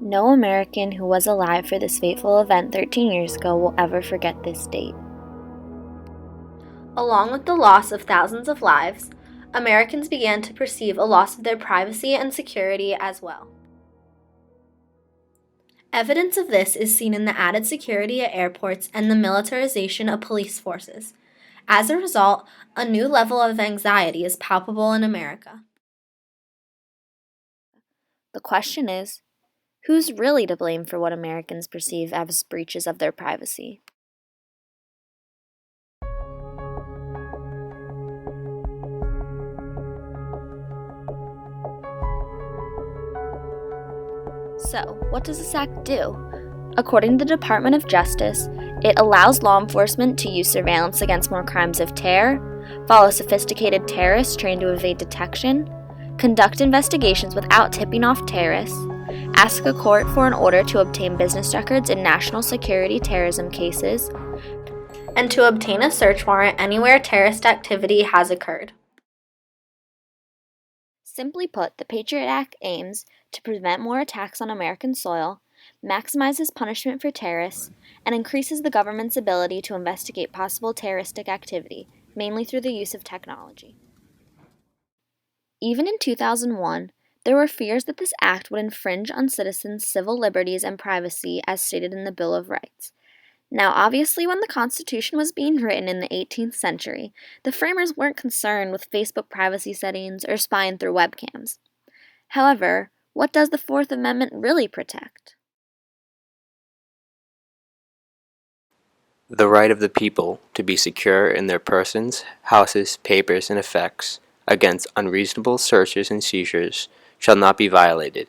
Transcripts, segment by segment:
No American who was alive for this fateful event 13 years ago will ever forget this date. Along with the loss of thousands of lives, Americans began to perceive a loss of their privacy and security as well. Evidence of this is seen in the added security at airports and the militarization of police forces. As a result, a new level of anxiety is palpable in America. The question is, who's really to blame for what Americans perceive as breaches of their privacy? So, what does this act do? According to the Department of Justice, it allows law enforcement to use surveillance against more crimes of terror, follow sophisticated terrorists trained to evade detection, conduct investigations without tipping off terrorists, ask a court for an order to obtain business records in national security terrorism cases, and to obtain a search warrant anywhere terrorist activity has occurred. Simply put, the Patriot Act aims to prevent more attacks on American soil, maximizes punishment for terrorists, and increases the government's ability to investigate possible terroristic activity, mainly through the use of technology. Even in 2001, there were fears that this act would infringe on citizens' civil liberties and privacy as stated in the Bill of Rights. Now, obviously, when the Constitution was being written in the 18th century, the framers weren't concerned with Facebook privacy settings or spying through webcams. However, what does the Fourth Amendment really protect? The right of the people to be secure in their persons, houses, papers, and effects against unreasonable searches and seizures shall not be violated,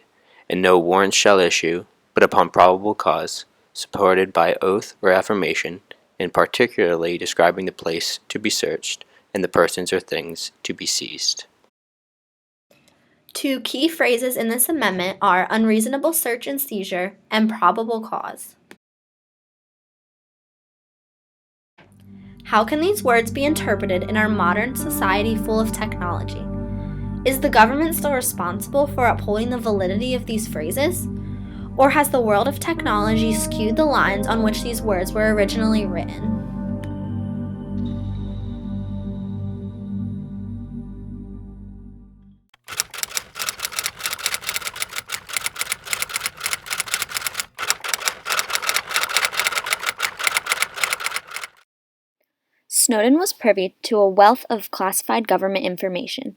and no warrant shall issue, but upon probable cause, supported by oath or affirmation, and particularly describing the place to be searched and the persons or things to be seized. Two key phrases in this amendment are unreasonable search and seizure and probable cause. How can these words be interpreted in our modern society full of technology? Is the government still responsible for upholding the validity of these phrases? Or has the world of technology skewed the lines on which these words were originally written? Snowden was privy to a wealth of classified government information.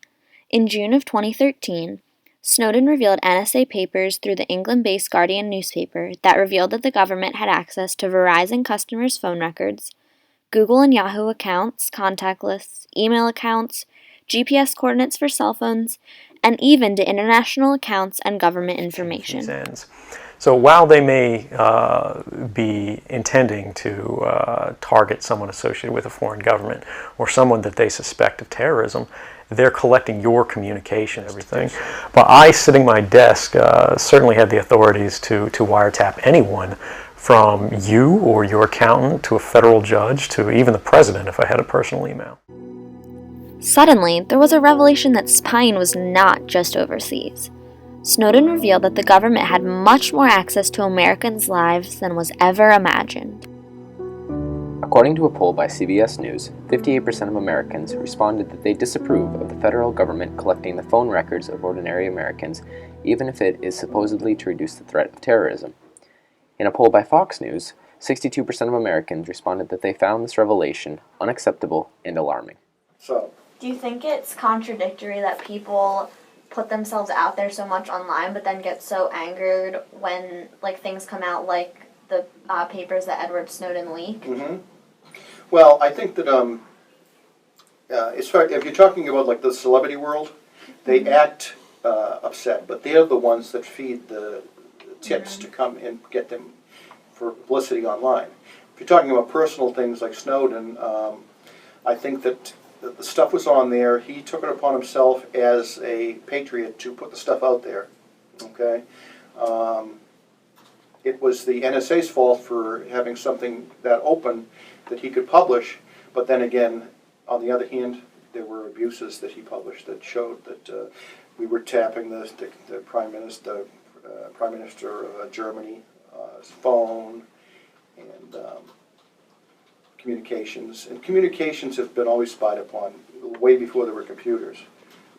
In June of 2013, Snowden revealed NSA papers through the England-based Guardian newspaper that revealed that the government had access to Verizon customers' phone records, Google and Yahoo accounts, contact lists, email accounts, GPS coordinates for cell phones, and even to international accounts and government information. So while they may be intending to target someone associated with a foreign government or someone that they suspect of terrorism, they're collecting your communication, everything. But I, sitting at my desk, certainly had the authorities to wiretap anyone from you or your accountant to a federal judge to even the president if I had a personal email. Suddenly, there was a revelation that spying was not just overseas. Snowden revealed that the government had much more access to Americans' lives than was ever imagined. According to a poll by CBS News, 58% of Americans responded that they disapprove of the federal government collecting the phone records of ordinary Americans, even if it is supposedly to reduce the threat of terrorism. In a poll by Fox News, 62% of Americans responded that they found this revelation unacceptable and alarming. Do you think it's contradictory that people put themselves out there so much online but then get so angered when things come out like the papers that Edward Snowden leaked? Mm-hmm. Well, I think that if you're talking about the celebrity world, they act upset, but they're the ones that feed the tips to come and get them for publicity online. If you're talking about personal things like Snowden, I think that the stuff was on there. He took it upon himself as a patriot to put the stuff out there. Okay, it was the NSA's fault for having something that open that he could publish. But then again, on the other hand, there were abuses that he published that showed that we were tapping the Prime Minister, Prime Minister of Germany, his phone, and communications. And communications have been always spied upon way before there were computers.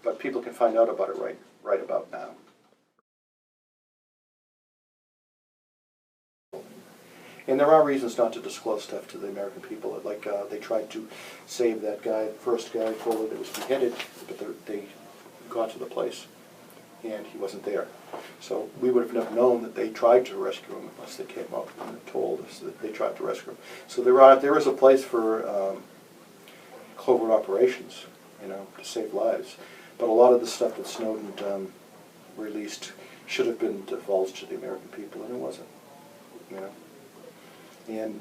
But people can find out about it right about now. And there are reasons not to disclose stuff to the American people. Like they tried to save that guy, the first guy, Fuller, that was beheaded, but they got to the place, and he wasn't there. So we would have never known that they tried to rescue him unless they came up and told us that they tried to rescue him. So there is a place for covert operations, to save lives. But a lot of the stuff that Snowden released should have been divulged to the American people, and it wasn't. And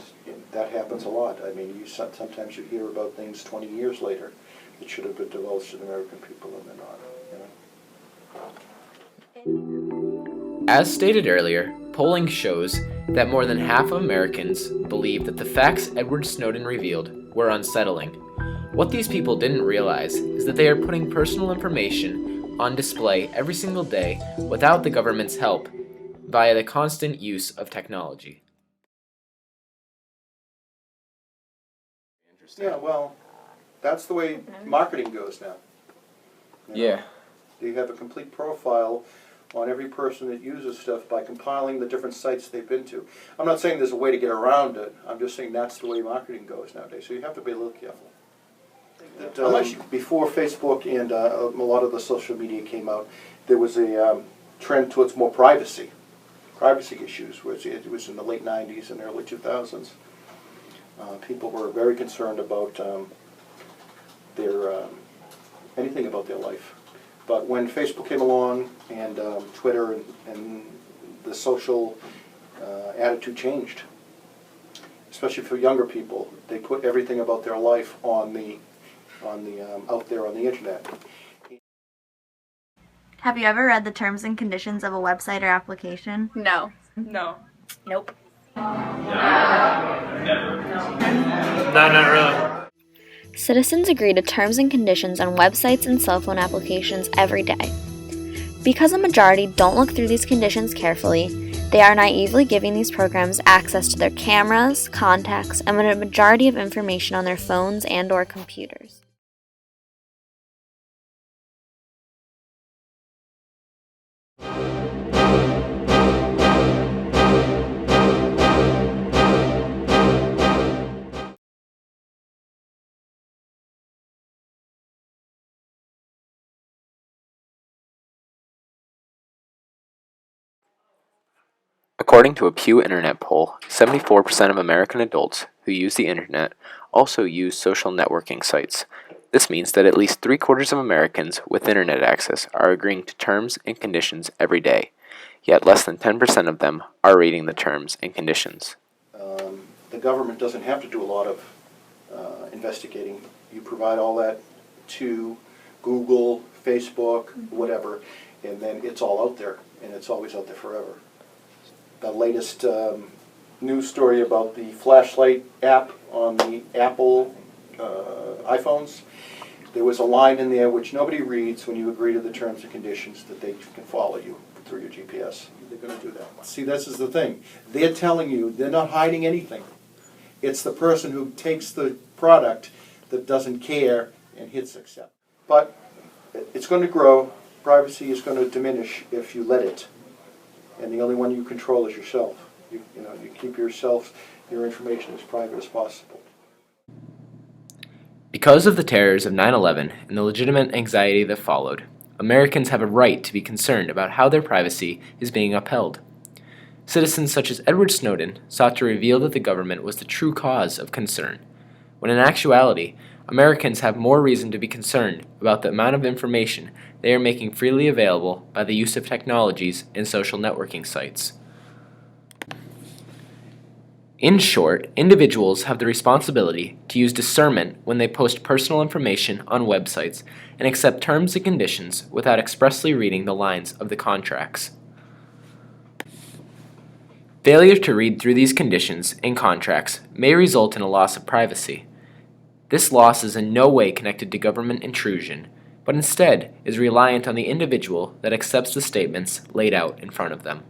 that happens a lot. I mean, sometimes you hear about things 20 years later that should have been divulged to the American people, and they're not. As stated earlier, polling shows that more than half of Americans believe that the facts Edward Snowden revealed were unsettling. What these people didn't realize is that they are putting personal information on display every single day without the government's help via the constant use of technology. Yeah, well, that's the way marketing goes now. Yeah. You have a complete profile on every person that uses stuff by compiling the different sites they've been to. I'm not saying there's a way to get around it. I'm just saying that's the way marketing goes nowadays. So you have to be a little careful. Before Facebook and a lot of the social media came out, there was a trend towards more privacy issues, which it was in the late 90s and early 2000s. People were very concerned about anything about their life. But when Facebook came along and Twitter and the social attitude changed, especially for younger people, they put everything about their life out there on the internet. Have you ever read the terms and conditions of a website or application? No. Nope. No, not really. Citizens agree to terms and conditions on websites and cell phone applications every day. Because a majority don't look through these conditions carefully, they are naively giving these programs access to their cameras, contacts, and a majority of information on their phones and/or computers. According to a Pew Internet poll, 74% of American adults who use the Internet also use social networking sites. This means that at least 3/4 of Americans with Internet access are agreeing to terms and conditions every day, yet less than 10% of them are reading the terms and conditions. The government doesn't have to do a lot of investigating. You provide all that to Google, Facebook, whatever, and then it's all out there, and it's always out there forever. The latest news story about the flashlight app on the Apple iPhones, there was a line in there which nobody reads when you agree to the terms and conditions that they can follow you through your GPS. They're going to do that. See, this is the thing. They're telling you, they're not hiding anything. It's the person who takes the product that doesn't care and hits accept. But it's going to grow. Privacy is going to diminish if you let it. And the only one you control is yourself. You keep your information as private as possible. Because of the terrors of 9/11 and the legitimate anxiety that followed, Americans have a right to be concerned about how their privacy is being upheld. Citizens such as Edward Snowden sought to reveal that the government was the true cause of concern, when in actuality, Americans have more reason to be concerned about the amount of information they are making freely available by the use of technologies and social networking sites. In short, individuals have the responsibility to use discernment when they post personal information on websites and accept terms and conditions without expressly reading the lines of the contracts. Failure to read through these conditions and contracts may result in a loss of privacy. This loss is in no way connected to government intrusion, but instead is reliant on the individual that accepts the statements laid out in front of them.